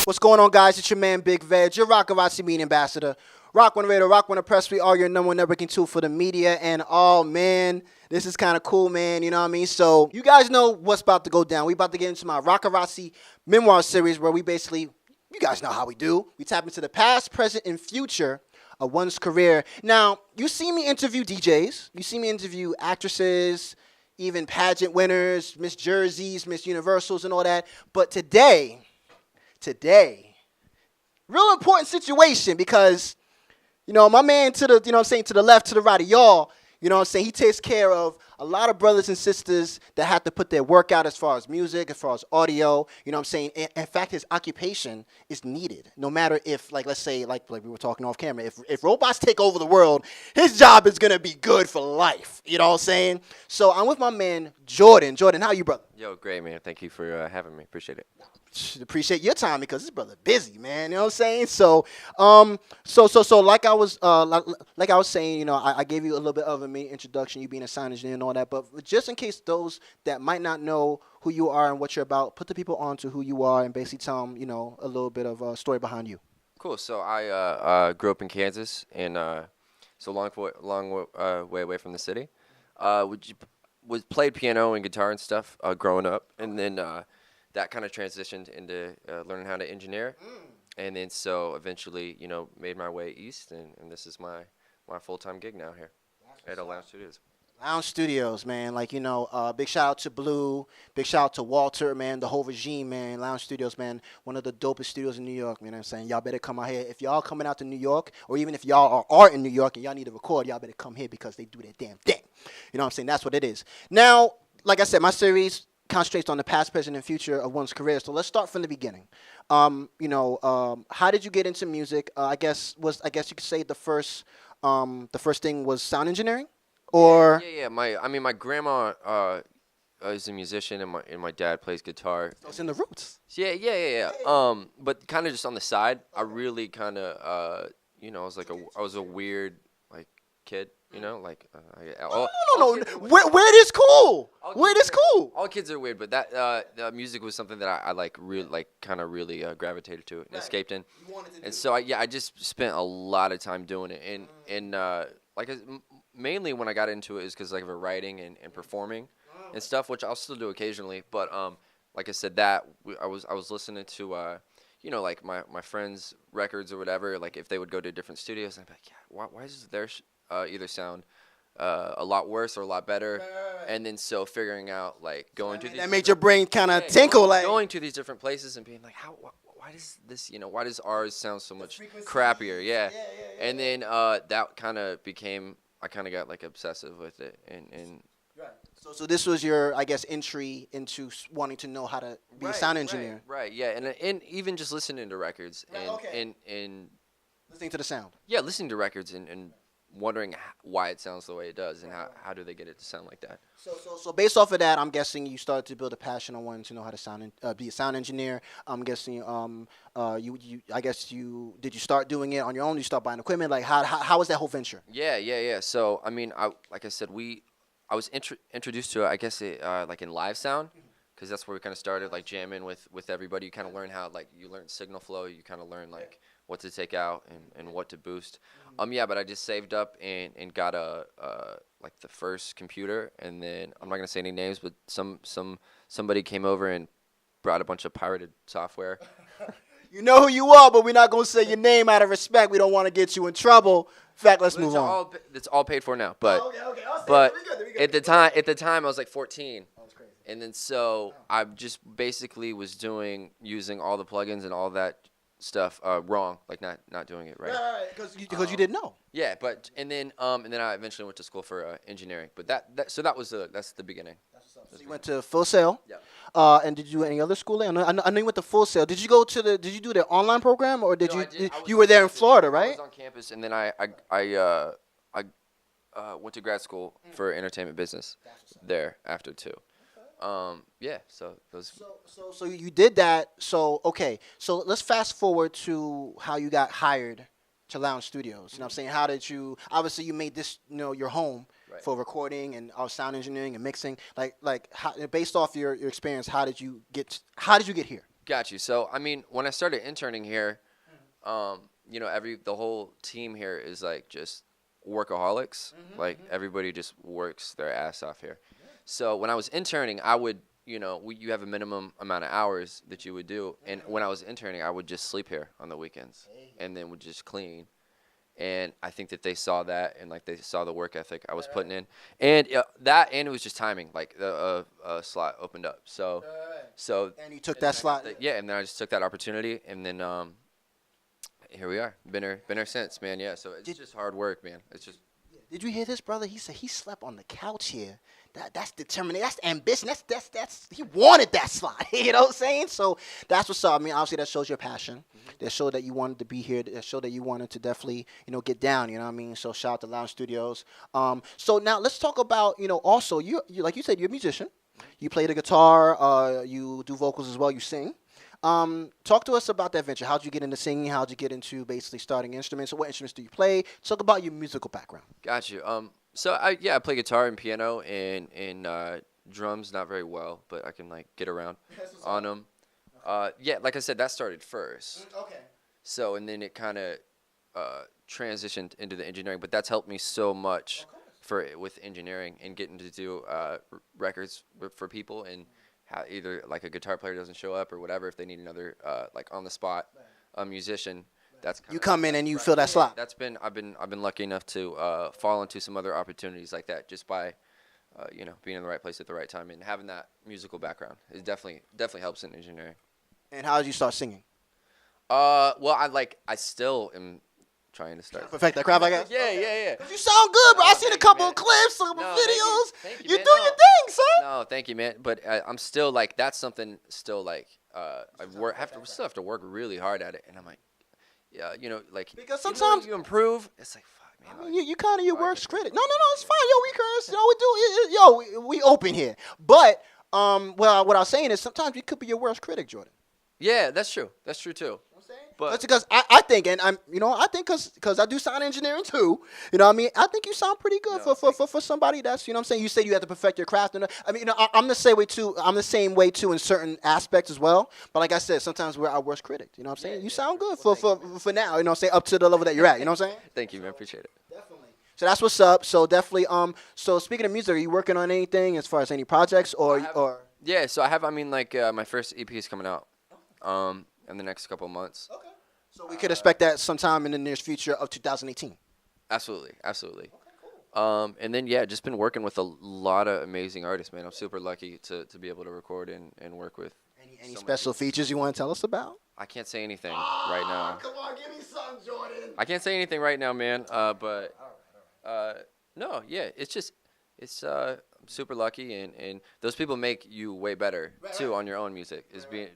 What's going on, guys? It's your man, Big Veg, your Rocarazzi Media Ambassador. Rock One Radio, Rock One Press. We are your number one networking tool for the media. And oh, man, this is kind of cool, man. You know what I mean? So you guys know what's about to go down. We about to get into my Rocarazzi Memoir Series where we basically, you guys know how we do. We tap into the past, present, and future of one's career. Now, you see me interview DJs. You see me interview actresses, even pageant winners, Miss Jerseys, Miss Universals, and all that. But today, real important situation because, you know, my man to the, you know what I'm saying, to the left, to the right of y'all, you know what I'm saying, he takes care of a lot of brothers and sisters that have to put their work out as far as music, as far as audio, you know what I'm saying. In fact, his occupation is needed. No matter if, like, let's say, like we were talking off camera, if robots take over the world, his job is going to be good for life. You know what I'm saying? So I'm with my man, Jordan. Jordan, how you, brother? Yo, great, man. Thank you for having me. Appreciate it. Appreciate your time because this brother busy, man. You know what I'm saying? So, like I was saying, you know, I gave you a little bit of a main introduction, you being a sound engineer and all that. But just in case those that might not know who you are and what you're about, put the people on to who you are and basically tell them, you know, a little bit of a story behind you. Cool. So I grew up in Kansas, and so long way away from the city. Played piano and guitar and stuff growing up, and then. That kind of transitioned into learning how to engineer. And then so eventually, you know, made my way east, and this is my full-time gig now here at Lounge Studios. Lounge Studios, man. Like, you know, big shout out to Blue, big shout out to Walter, man, the whole regime, man. Lounge Studios, man, one of the dopest studios in New York, you know what I'm saying? Y'all better come out here. If y'all coming out to New York, or even if y'all are in New York and y'all need to record, y'all better come here because they do their damn thing. You know what I'm saying? That's what it is. Now, like I said, my series concentrates on the past, present, and future of one's career. So let's start from the beginning. How did you get into music? I guess you could say the first thing was sound engineering, or yeah. My grandma is a musician, and my dad plays guitar. So it's in the roots. Yeah. But kind of just on the side. I really kind of I was a weird like kid. You know, like no. Weird is cool. Weird is cool. All kids are weird, but that music was something that I like really gravitated to and escaped in. And so I just spent a lot of time doing it, and mainly when I got into it is because like of writing and performing and stuff, which I'll still do occasionally. But like I said, I was listening to like my friends' records or whatever. Like if they would go to different studios, I'd be like, yeah, why is there either sound a lot worse or a lot better, right. And then so figuring out like going to these that made your brain kind of tinkle, like going to these different places and being like, why does this, why does ours sound so much crappier? Yeah. And then that kind of became, I kind of got like obsessive with it, and right. So this was your, I guess, entry into wanting to know how to be a sound engineer. Right. Yeah, and even just listening to records and listening to the sound. Yeah, listening to records and wondering why it sounds the way it does, and how do they get it to sound like that. So based off of that, I'm guessing you started to build a passion on wanting to know how to be a sound engineer. I'm guessing did you start doing it on your own? You start buying equipment? Like how was that whole venture? Yeah. So I mean, like I said, I was introduced to it, I guess like in live sound, because that's where we kind of started like jamming with everybody. You kind of learn how you learn signal flow. You kind of learn like what to take out and what to boost. But I just saved up and got like the first computer, and then I'm not gonna say any names, but somebody came over and brought a bunch of pirated software. You know who you are, but we're not gonna say your name out of respect. We don't want to get you in trouble. In fact, let's move on. It's all paid for now, but okay. But at the time I was like 14. That's crazy. And then so I just basically was using all the plugins and all that stuff wrong, like not doing it right. Right, because you didn't know. Yeah, and then I eventually went to school for engineering. But that's the beginning. So you went to Full Sail. Yeah. And did you do any other schooling? I know you went to Full Sail. Did you do the online program, or you were there in Florida, right? I was on campus, and then I went to grad school for entertainment business there after too. So those. So you did that. So okay. So let's fast forward to how you got hired to Lounge Studios. You know what I'm saying? How did you? Obviously, you made this, your home for recording and sound engineering and mixing. Like how, based off your experience, how did you get here? Got you. So I mean, when I started interning here, you know, the whole team here is like just workaholics. Like everybody just works their ass off here. So when I was interning, I would, you know, you have a minimum amount of hours that you would do, and when I was interning, I would just sleep here on the weekends, and then would just clean. And I think that they saw that, and like they saw the work ethic I was putting in, and and it was just timing. Like the slot opened up, so And you took that slot. yeah, and then I just took that opportunity, and then here we are. Been here since, man. Yeah, so it's just hard work, man. It's just. Did you hear this, brother? He said he slept on the couch here. That's determination. That's ambition. That's he wanted that slot. You know what I'm saying? So that's what's up. I mean, obviously that shows your passion. That showed that you wanted to be here. That showed that you wanted to definitely, you know, get down. You know what I mean? So shout out to Lounge Studios. So now let's talk about, you know, also you like you said, you're a musician. You play the guitar. You do vocals as well. You sing. Talk to us about that venture. How'd you get into singing? How'd you get into basically starting instruments? So what instruments do you play? Talk about your musical background. Got you. So I play guitar and piano and drums not very well, but I can like get around on them. Yeah, like I said, that started first. Okay. So and then it kind of transitioned into the engineering, but that's helped me so much with engineering and getting to do records for people and. How either like a guitar player doesn't show up or whatever if they need another like on the spot musician. That's you come in and you fill that slot. That's been I've been lucky enough to fall into some other opportunities like that just by you know being in the right place at the right time and having that musical background. It definitely helps in engineering. And how did you start singing? Well I still am trying to start. Perfect that crowd, I guess. Yeah. You sound good, bro. I seen a couple of clips, a couple videos. Thank You man. do your thing, son. No, thank you, man. But I'm still like that's something still like I still have to work really hard at it, and I'm like, yeah, you know, like because sometimes you improve. It's like fuck, man. I mean, you kind of your worst critic. No, it's fine. Yo, we curse. We do. Yo, we open here. But well, what I was saying is sometimes you could be your worst critic, Jordan. Yeah, that's true. That's true too. But that's because I think, and I think because I do sound engineering too. You know what I mean? I think you sound pretty good for somebody that's, you know what I'm saying? You say you have to perfect your craft. And I mean, you know, I'm the same way too. I'm the same way too in certain aspects as well. But like I said, sometimes we're our worst critic. You know what I'm saying? You sound good for now. You know what I'm saying? Up to the level that you're at. You know what I'm saying? Thank you, man. Appreciate it. Definitely. So that's what's up. So definitely. So speaking of music, are you working on anything as far as any projects or? Yeah. So I have. I mean, like my first EP is coming out. In the next couple of months. Okay. So we could expect that sometime in the near future of 2018. Absolutely. Okay, cool. And then just been working with a lot of amazing artists, man. I'm super lucky to be able to record and work with. Any special features you want to tell us about? I can't say anything right now. Come on, give me something, Jordan. I can't say anything right now, man. But no, yeah, it's I'm super lucky and those people make you way better too on your own music. Is being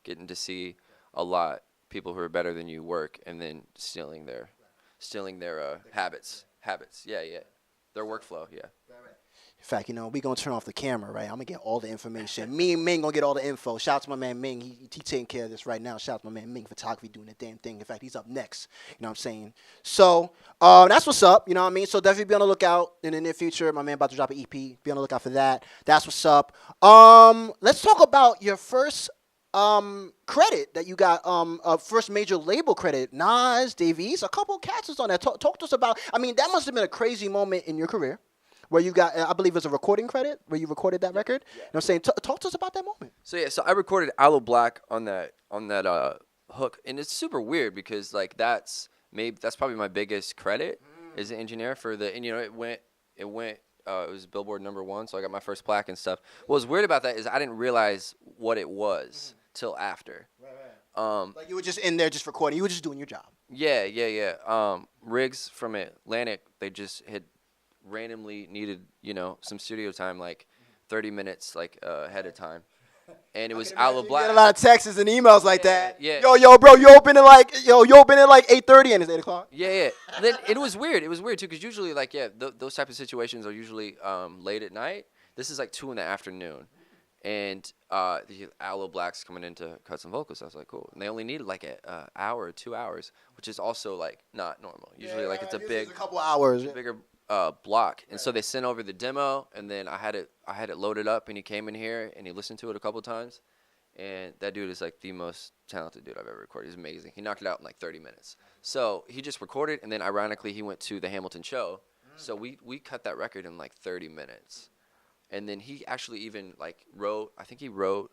getting to see a lot people who are better than you work and then stealing their habits. Yeah, their workflow. Yeah. In fact, you know, we gonna turn off the camera, right? I'm gonna get all the information. Me and Ming gonna get all the info. Shout out to my man Ming. He taking care of this right now. Shout out to my man Ming Photography doing the damn thing. In fact, he's up next. You know what I'm saying? So that's what's up. You know what I mean? So definitely be on the lookout in the near future. My man about to drop an EP. Be on the lookout for that. That's what's up. Let's talk about your first credit that you got, first major label credit. Nas, Davies, a couple of cats is on that. Talk to us about. I mean, that must have been a crazy moment in your career. Where you got, I believe it was a recording credit, where you recorded that record. You know what I'm saying? Talk to us about that moment. So I recorded Aloe Black on that hook, and it's super weird because like that's probably my biggest credit as an engineer for the, and you know it was Billboard #1, so I got my first plaque and stuff. What was weird about that is I didn't realize what it was till after. Right. Like you were just in there just recording. You were just doing your job. Yeah. Riggs from Atlantic, they just had randomly needed, some studio time, like 30 minutes like ahead of time. And it was Aloe Black. You get a lot of texts and emails like that. Yeah. Yo, bro, you open at like 8:30 and it's 8 o'clock. Yeah. Then it was weird. It was weird too, because usually those type of situations are usually late at night. This is like 2 in the afternoon, and the Aloe Black's coming in to cut some vocals. I was like, cool. And they only needed like an hour or 2 hours, which is also like not normal. Usually it's a couple hours, bigger block. And so they sent over the demo, and then I had it loaded up, and he came in here and he listened to it a couple times, And that dude is like the most talented dude I've ever recorded. He's amazing. He knocked it out in like 30 minutes. So he just recorded, and then ironically he went to the Hamilton show. So we cut that record in like 30 minutes. And then he actually even like wrote, I think he wrote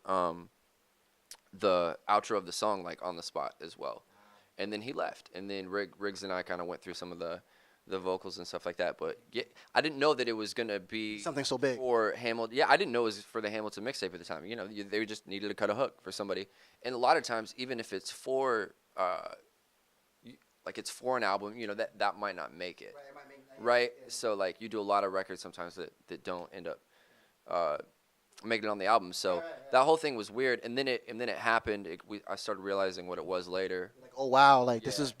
the outro of the song like on the spot as well. And then he left. And then Riggs and I kind of went through some of the vocals and stuff like that. But yeah, I didn't know that it was gonna be Something so big for Hamilton. Yeah, I didn't know it was for the Hamilton mixtape at the time. You know, they just needed to cut a hook for somebody. And a lot of times, even if it's for like it's for an album, you know, that might not make it. Right. So like you do a lot of records sometimes that don't end up making it on the album. So that whole thing was weird. And then it happened. I started realizing what it was later. like, oh wow, like this is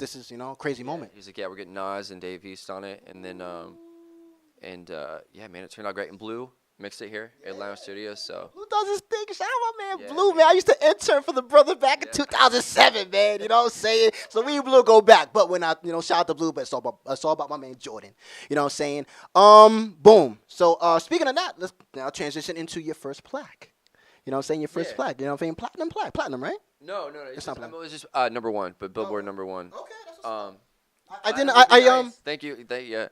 crazy moment. He's like, yeah, we're getting Nas and Dave East on it, and then yeah, man, it turned out great. And Blue mixed it here at Lounge Studios. So Blue does his thing. Shout out my man Yeah, Blue, man. man. I used to intern for the brother back in 2007, man. You know what I'm saying? So we and Blue go back. But when shout out to Blue, but it's all about my man Jordan. You know what I'm saying? Boom. So speaking of that, let's now transition into your first plaque. You know what I'm saying? Your first Yeah. plaque. You know what I'm saying? Platinum, right? no, It's not it was just number one, but Billboard number one. Okay, that's I didn't. Nice. I Thank you. Yeah.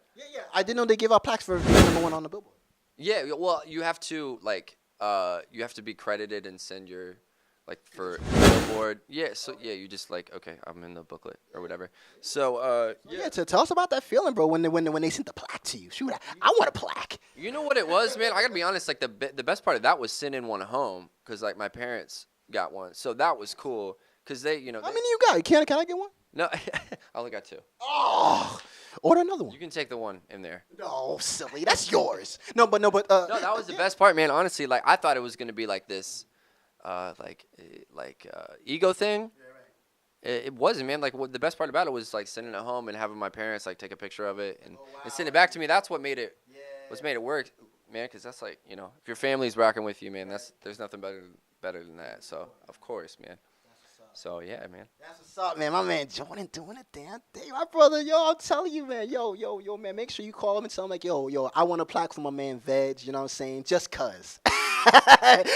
I didn't know they give out plaques for being number one on the Billboard. Yeah, well, you have to like you have to be credited and send your like for Billboard. Yeah, so yeah, you just like okay, I'm in the booklet or whatever. So Yeah, tell us about that feeling, bro. When they sent the plaque to you, shoot, I want a plaque. you know what it was, man? I gotta be honest. Like the best part of that was sending one home because like my parents got one, so that was cool because they How many you got? Can I get one? No, I only got two. Oh, order another one. You can take the one in there. No, silly, that's yours. No, but No, that was the best part, man. Honestly, like I thought it was gonna be like this, ego thing. It wasn't, man. Like the best part about it was like sending it home and having my parents like take a picture of it and send it back to me. That's what made it. What's made it work, man? Because that's like if your family's rocking with you, man. There's nothing better than that. So of course, man. So yeah, man. That's what's up, man. My man Jordan doing a damn thing. My brother, yo, I'm telling you, man. Yo, man. Make sure you call him and tell him like, yo, I want a plaque for my man Veg. You know what I'm saying? Just cause.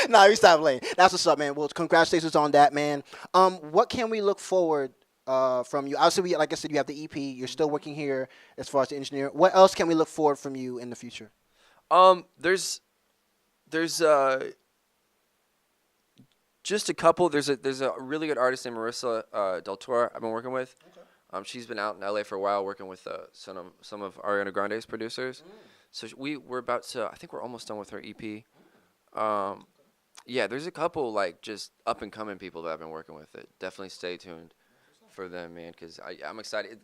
Nah, we stop playing. That's what's up, man. Well, congratulations on that, man. What can we look forward from you? Obviously, like I said, you have the EP. You're still working here as far as the engineer. What else can we look forward from you in the future? There's just a couple. There's a really good artist named Marissa Del Toro I've been working with. Okay. She's been out in LA for a while working with some of Ariana Grande's producers. So we're about to. I think we're almost done with her EP. Yeah, there's a couple like just up and coming people that I've been working with. That definitely stay tuned for them, man. Because I'm excited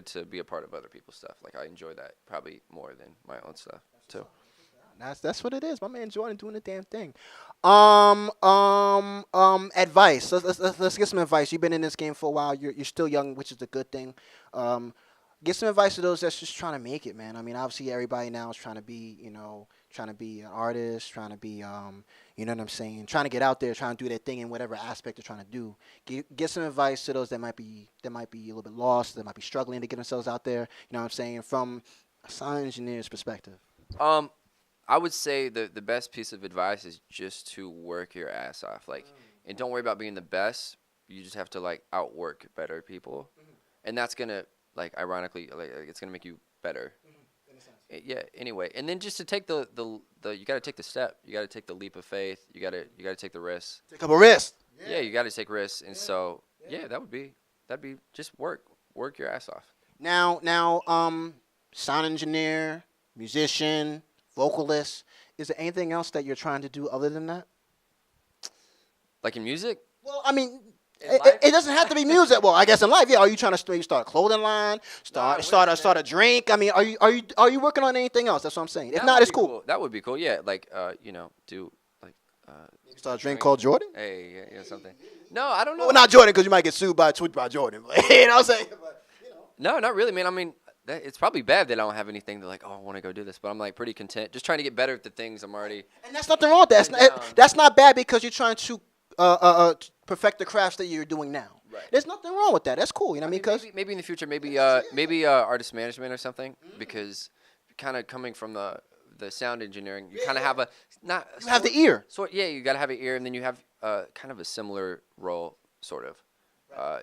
to be a part of other people's stuff. Like I enjoy that probably more than my own stuff too. That's what it is. My man Jordan doing the damn thing. Advice. Let's get some advice. You've been in this game for a while. You're still young, which is a good thing. Get some advice to those that's just trying to make it, man. I mean, obviously everybody now is trying to be, trying to be an artist, trying to be, you know what I'm saying, trying to get out there, trying to do their thing in whatever aspect they're trying to do. Get some advice to those that might be a little bit lost, that might be struggling to get themselves out there. You know what I'm saying, from a sound engineer's perspective. I would say the best piece of advice is just to work your ass off, like, and don't worry about being the best. You just have to like outwork better people, and that's gonna like ironically like it's gonna make you better. In a sense. Yeah. Anyway, and then just to take the you gotta take the step. You gotta take the leap of faith. You gotta take the risk. Take up a risk. Yeah, you gotta take risks, and so that'd be just work your ass off. Now, sound engineer, musician, vocalist. Is there anything else that you're trying to do other than that? Like in music? Well, I mean, it doesn't have to be music. Well, I guess in life, yeah. Are you trying to start a clothing line? Start a drink? I mean, are you working on anything else? That's what I'm saying. If not, it's cool. That would be cool. Yeah, like do like start a drink called Jordan. Hey, yeah, something. No, I don't know. Well, not Jordan because you might get sued by Jordan. But, you know what I'm saying? But, No, not really, man. I mean, it's probably bad that I don't have anything to like. Oh, I want to go do this, but I'm like pretty content, just trying to get better at the things I'm already. And that's nothing wrong with that. That's not bad because you're trying to perfect the crafts that you're doing now. Right. There's nothing wrong with that. That's cool. You know what I mean? Because maybe in the future, maybe artist management or something, because kind of coming from the the sound engineering, you kind of have a not. You have the ear. Yeah, you gotta have an ear, and then you have kind of a similar role, sort of,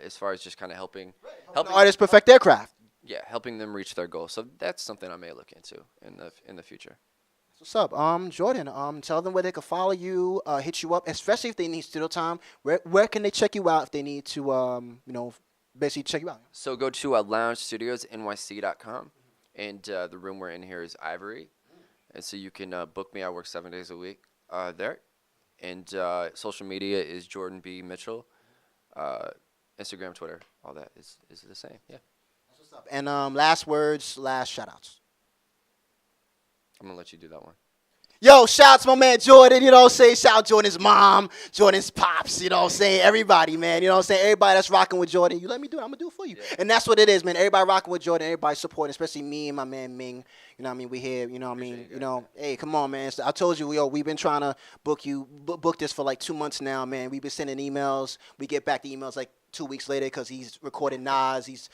as far as just kind of helping Artists perfect their craft. Yeah, helping them reach their goals. So that's something I may look into in the future. What's up, Jordan? Tell them where they can follow you, hit you up, especially if they need studio time. Where can they check you out if they need to, basically check you out? So go to loungestudiosnyc.com, and the room we're in here is Ivory, and so you can book me. I work 7 days a week there, and social media is Jordan B. Mitchell, Instagram, Twitter, all that is the same. Yeah. That's what's up. And last words, last shout outs. I'm gonna let you do that one. Yo, shout out to my man Jordan, you know what I'm saying? Shout out Jordan's mom, Jordan's pops, you know what I'm saying? Everybody, man, you know what I'm saying? Everybody that's rocking with Jordan, you let me do it, I'm going to do it for you. Yeah. And that's what it is, man. Everybody rocking with Jordan, everybody supporting, especially me and my man Ming. You know what I mean? We here, you know what I mean? You know, hey, come on, man. So I told you, we've been trying to book this for like 2 months now, man. We've been sending emails. We get back the emails like 2 weeks later because he's recording Nas, he's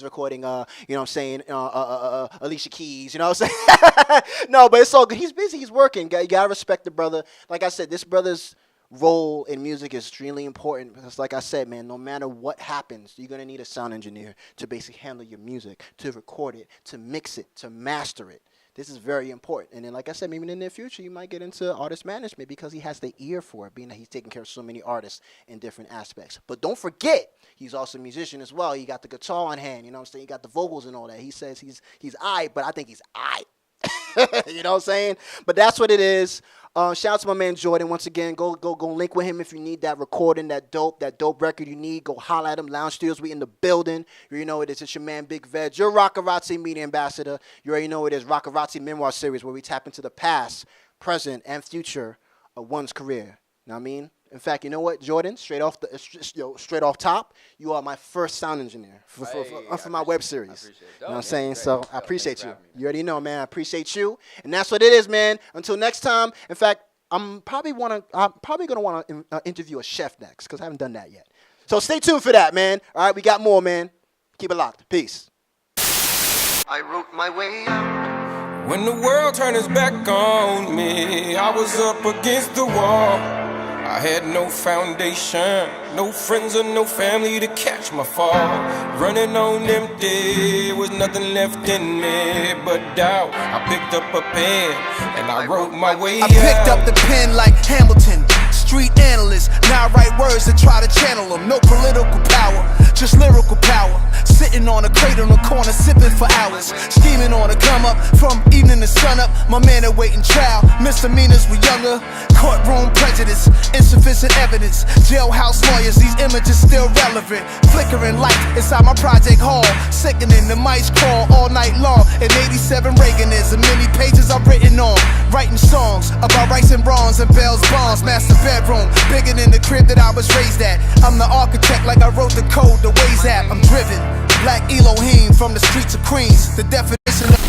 recording you know what I'm saying, Alicia Keys, you know what I'm saying? No, but it's all good. He's busy, he's working. You gotta respect the brother. Like I said, this brother's role in music is extremely important because, like I said, man, no matter what happens, you're gonna need a sound engineer to basically handle your music, to record it, to mix it, to master it. This is very important. And then, like I said, maybe in the near future, you might get into artist management because he has the ear for it, being that he's taking care of so many artists in different aspects. But don't forget, he's also a musician as well. He got the guitar on hand, you know what I'm saying? He got the vocals and all that. He says he's aight, but I think he's aight. You know what I'm saying? But that's what it is. Shout out to my man Jordan. Once again, go link with him if you need that recording, that dope record you need. Go holla at him. Lounge Studios, we in the building. You already know it is. It's your man Big Veg, your Rocarazzi media ambassador. You already know it is. Rocarazzi Memoir Series, where we tap into the past, present, and future of one's career. Know what I mean? In fact, you know what, Jordan? Straight off top, you are my first sound engineer for my web series. I appreciate it. You know what I'm saying? So I appreciate you. You already know, man. I appreciate you, and that's what it is, man. Until next time. In fact, I'm probably gonna want to interview a chef next because I haven't done that yet. So stay tuned for that, man. All right, we got more, man. Keep it locked. Peace. I wrote my way out. When the world turned its back on me, I was up against the wall. I had no foundation, no friends or no family to catch my fall. Running on empty, was nothing left in me but doubt. I picked up a pen and I wrote my way out. I picked up the pen like Hamilton, street analyst. Now I write words to try to channel them. No political power, just lyrical power. Sitting on a crate on the corner, sipping for hours. Scheming on a come up, from evening to sun up. My man awaiting trial, misdemeanors were younger. Courtroom prejudice, insufficient evidence. Jailhouse lawyers, these images still relevant. Flickering light inside my project hall. Sickening, the mice crawl all night long. In 87 Reaganism, many pages I've written on. Writing songs about rights and wrongs and Bell's bonds. Master bedroom, bigger than the crib that I was raised at. I'm the architect like I wrote the code, the Waze app. I'm driven, Black Elohim from the streets of Queens. The definition of